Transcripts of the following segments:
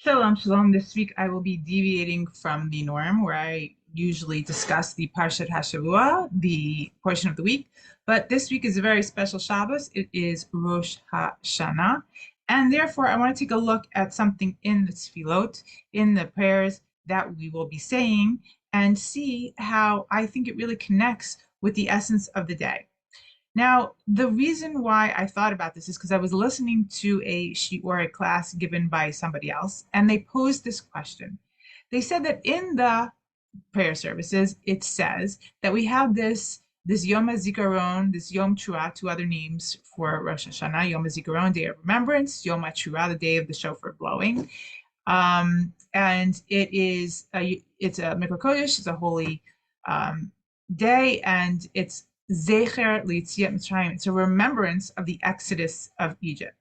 Shalom, shalom. This week I will be deviating from the norm where I usually discuss the Parshat HaShavua, the portion of the week. But this week is a very special Shabbos. It is Rosh Hashanah. And therefore, I want to take a look at something in the tefillot, in the prayers that we will be saying, and see how I think it really connects with the essence of the day. Now, the reason why I thought about this is because I was listening to a shiur, a class given by somebody else, and they posed this question. They said that in the prayer services, it says that we have this Yom HaZikaron, this Yom Teruah, two other names for Rosh Hashanah, Yom HaZikaron, Day of Remembrance, Yom HaTeruah, the day of the shofar blowing. And it's a Mikra Kodesh, it's a holy day, and it's Zecher L'Yetziat Mitzrayim. It's a remembrance of the exodus of Egypt.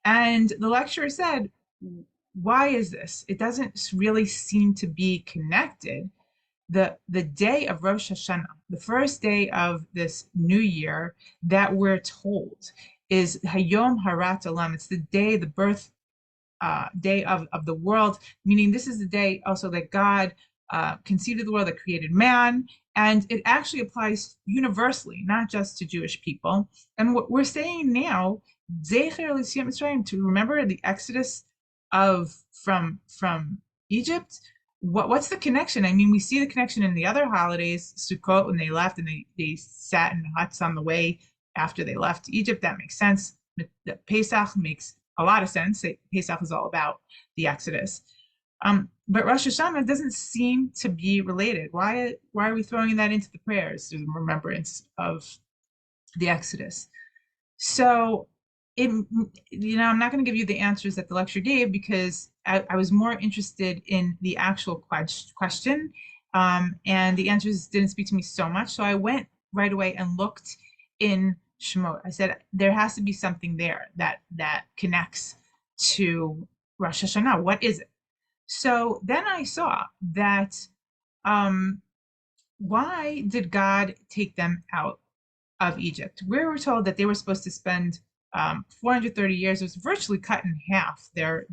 And the lecturer said, why is this? It doesn't really seem to be connected. The day of Rosh Hashanah, the first day of this new year that we're told is Hayom Harat Olam. It's the day, the birth day of the world, meaning this is the day also that God conceived of the world, that created man. And it actually applies universally, not just to Jewish people. And what we're saying now, Zecher L'Yetziat Mitzrayim, to remember the exodus of from Egypt. What's the connection? I mean, we see the connection in the other holidays, Sukkot, when they left and they sat in huts on the way after they left Egypt. That makes sense. The Pesach makes a lot of sense. Pesach is all about the Exodus. But Rosh Hashanah doesn't seem to be related. Why are we throwing that into the prayers, the remembrance of the Exodus? So, I'm not going to give you the answers that the lecture gave because I was more interested in the actual question, and the answers didn't speak to me so much. So I went right away and looked in Shemot. I said there has to be something there that connects to Rosh Hashanah. What is it? So then I saw that why did God take them out of Egypt? We were told that they were supposed to spend 430 years. It was virtually cut in half, their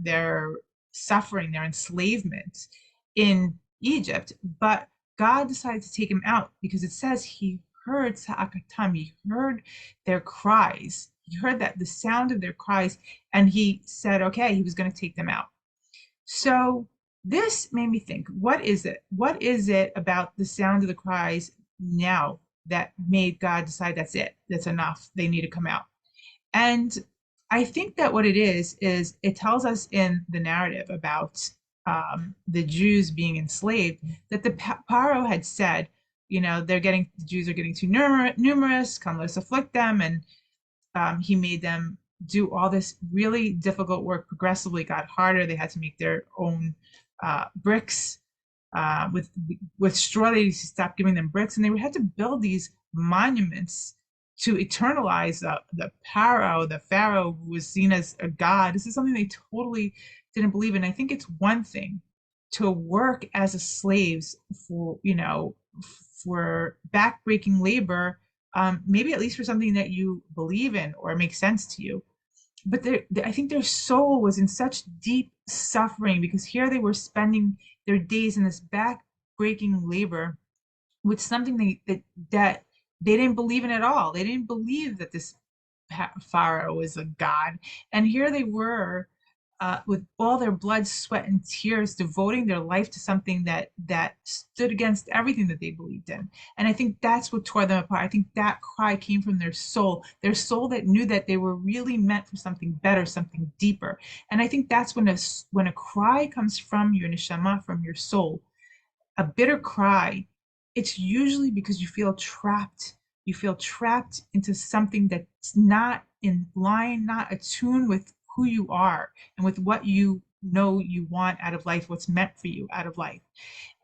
suffering, their enslavement in Egypt. But God decided to take them out because it says he heard Sa'akatam, he heard their cries. He heard that the sound of their cries, and he said, okay, he was going to take them out. So this made me think, what is it? What is it about the sound of the cries now that made God decide that's it, that's enough, they need to come out? And I think that what it is it tells us in the narrative about the Jews being enslaved that the Paro had said, the Jews are getting too numerous, come let's afflict them. And he made them do all this really difficult work, progressively got harder. They had to make their own bricks with straw. They stopped giving them bricks, and they had to build these monuments to eternalize the Pharaoh who was seen as a god. This is something they totally didn't believe in. I think it's one thing to work as a slaves for backbreaking labor, maybe at least for something that you believe in or makes sense to you. But I think their soul was in such deep suffering because here they were spending their days in this back-breaking labor with something that they didn't believe in at all. They didn't believe that this Pharaoh was a god, and here they were with all their blood, sweat, and tears, devoting their life to something that stood against everything that they believed in. And I think that's what tore them apart. I think that cry came from their soul that knew that they were really meant for something better, something deeper. And I think that's when a cry comes from your neshama, from your soul, a bitter cry. It's usually because you feel trapped. You feel trapped into something that's not in line, not attuned with who you are and with what you know you want out of life, what's meant for you out of life.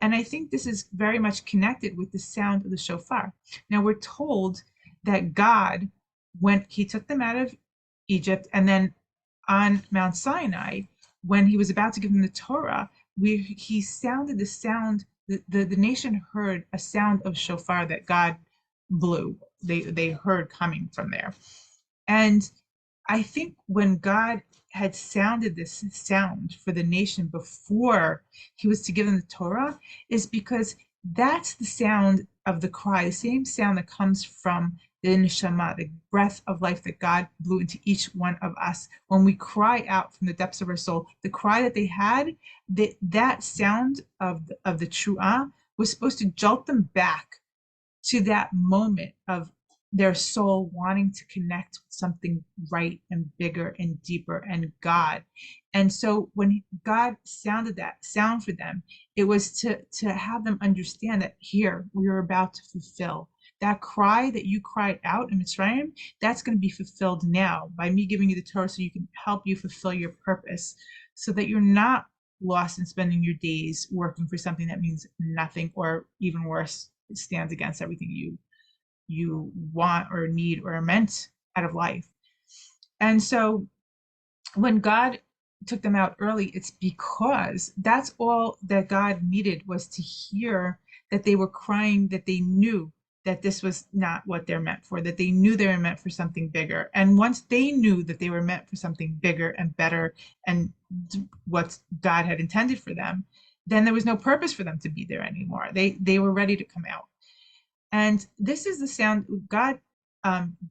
And I think this is very much connected with the sound of the shofar. Now we're told that God, when he took them out of Egypt and then on Mount Sinai, when he was about to give them the Torah, he sounded the sound, the nation heard a sound of shofar that God blew. They heard coming from there. And I think when God had sounded this sound for the nation before he was to give them the Torah, is because that's the sound of the cry, the same sound that comes from the neshama, the breath of life that God blew into each one of us. When we cry out from the depths of our soul, the cry that they had, that sound of the truah was supposed to jolt them back to that moment of their soul wanting to connect with something right and bigger and deeper and God. And so when God sounded that sound for them, it was to have them understand that here we are about to fulfill that cry that you cried out in Mitzrayim. That's going to be fulfilled now by me giving you the Torah, so you can help you fulfill your purpose, so that you're not lost in spending your days working for something that means nothing, or even worse, it stands against everything you want or need or are meant out of life. And so when God took them out early, it's because that's all that God needed, was to hear that they were crying, that they knew that this was not what they're meant for, that they knew they were meant for something bigger. And once they knew that they were meant for something bigger and better and what God had intended for them, then there was no purpose for them to be there anymore. They were ready to come out. And this is the sound God,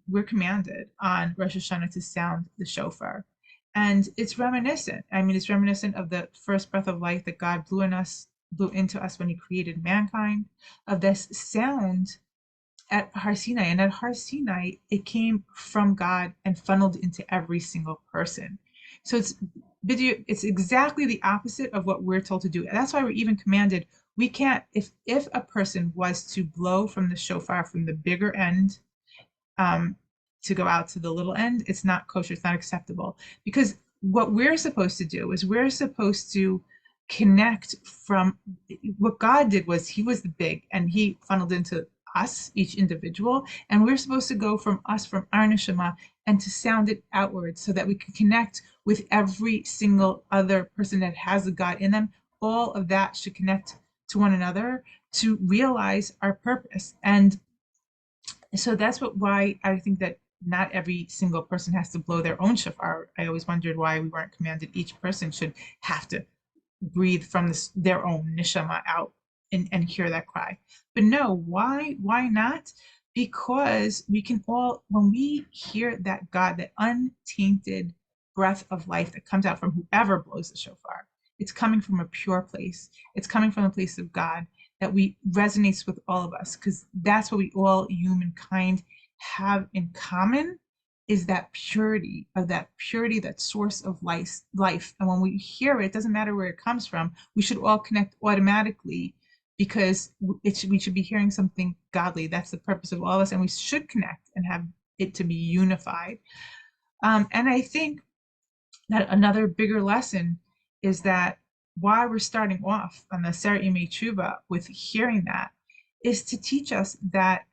we're commanded on Rosh Hashanah to sound the shofar. And it's reminiscent. I mean, it's reminiscent of the first breath of life that God blew into us when he created mankind, of this sound at Har Sinai. And at Har Sinai, it came from God and funneled into every single person. So it's exactly the opposite of what we're told to do. And that's why we're even commanded, we can't, if a person was to blow from the shofar from the bigger end, um, to go out to the little end, it's not kosher, it's not acceptable. Because what we're supposed to do is we're supposed to connect from what God did. Was he was the big, and he funneled into us, each individual, and we're supposed to go from us, from our neshama, and to sound it outwards so that we can connect with every single other person that has a God in them. All of that should connect to one another to realize our purpose. And so that's why I think that not every single person has to blow their own shofar. I always wondered why we weren't commanded each person should have to breathe from their own neshama out and hear that cry. But no, why not? Because we can all, when we hear that God, that untainted breath of life that comes out from whoever blows the shofar, it's coming from a pure place. It's coming from a place of God that we resonates with all of us, because that's what we all humankind have in common, is that purity, that source of life. And when we hear it, it doesn't matter where it comes from, we should all connect automatically, because we should be hearing something godly. That's the purpose of all of us, and we should connect and have it to be unified. And I think that another bigger lesson is that why we're starting off on the Sarah Imei Tshuva with hearing that, is to teach us that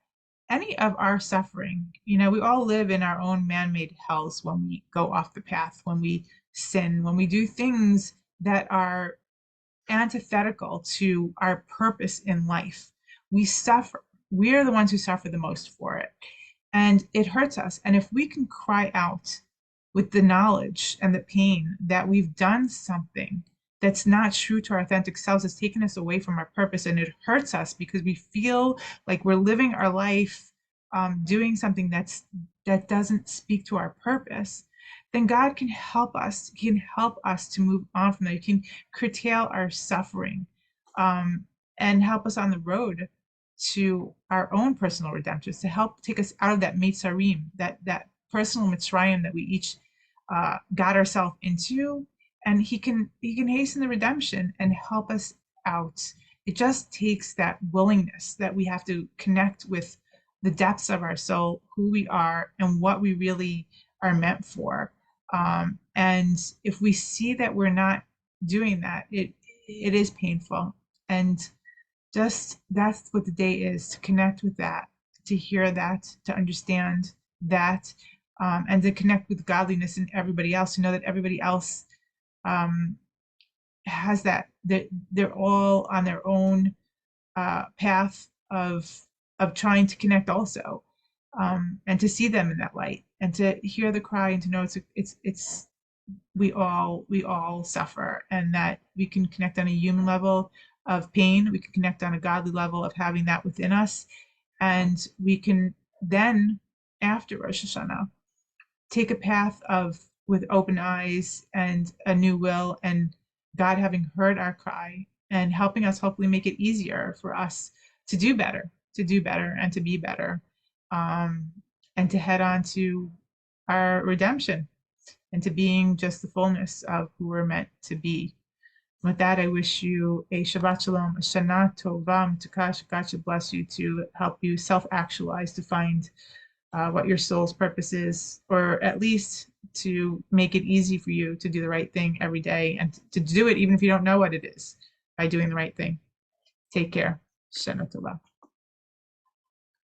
any of our suffering, we all live in our own man-made hells when we go off the path, when we sin, when we do things that are antithetical to our purpose in life. We suffer. We're the ones who suffer the most for it. And it hurts us. And if we can cry out with the knowledge and the pain that we've done something that's not true to our authentic selves, it's taken us away from our purpose, and it hurts us because we feel like we're living our life doing something that doesn't speak to our purpose, then God can help us. He can help us to move on from that. He can curtail our suffering, and help us on the road to our own personal redemption, to help take us out of that Mitzrayim, that personal Mitzrayim that we each got ourselves into. And he can hasten the redemption and help us out. It just takes that willingness that we have to connect with the depths of our soul, who we are and what we really are meant for. And if we see that we're not doing that, it is painful. And just that's what the day is, to connect with that, to hear that, to understand that, and to connect with godliness in everybody else, to know that everybody else has that they're all on their own path of trying to connect also, and to see them in that light, and to hear the cry and to know it's we all suffer, and that we can connect on a human level of pain. We can connect on a godly level of having that within us, and we can then, after Rosh Hashanah, take a path of with open eyes and a new will, and God having heard our cry and helping us hopefully make it easier for us to do better and to be better, um, and to head on to our redemption and to being just the fullness of who we're meant to be. With that, I wish you a Shabbat Shalom, a Shana Tova, M'tukash. God should bless you to help you self-actualize, to find what your soul's purpose is, or at least to make it easy for you to do the right thing every day, and to do it even if you don't know what it is, by doing the right thing. Take care. Shana Tova.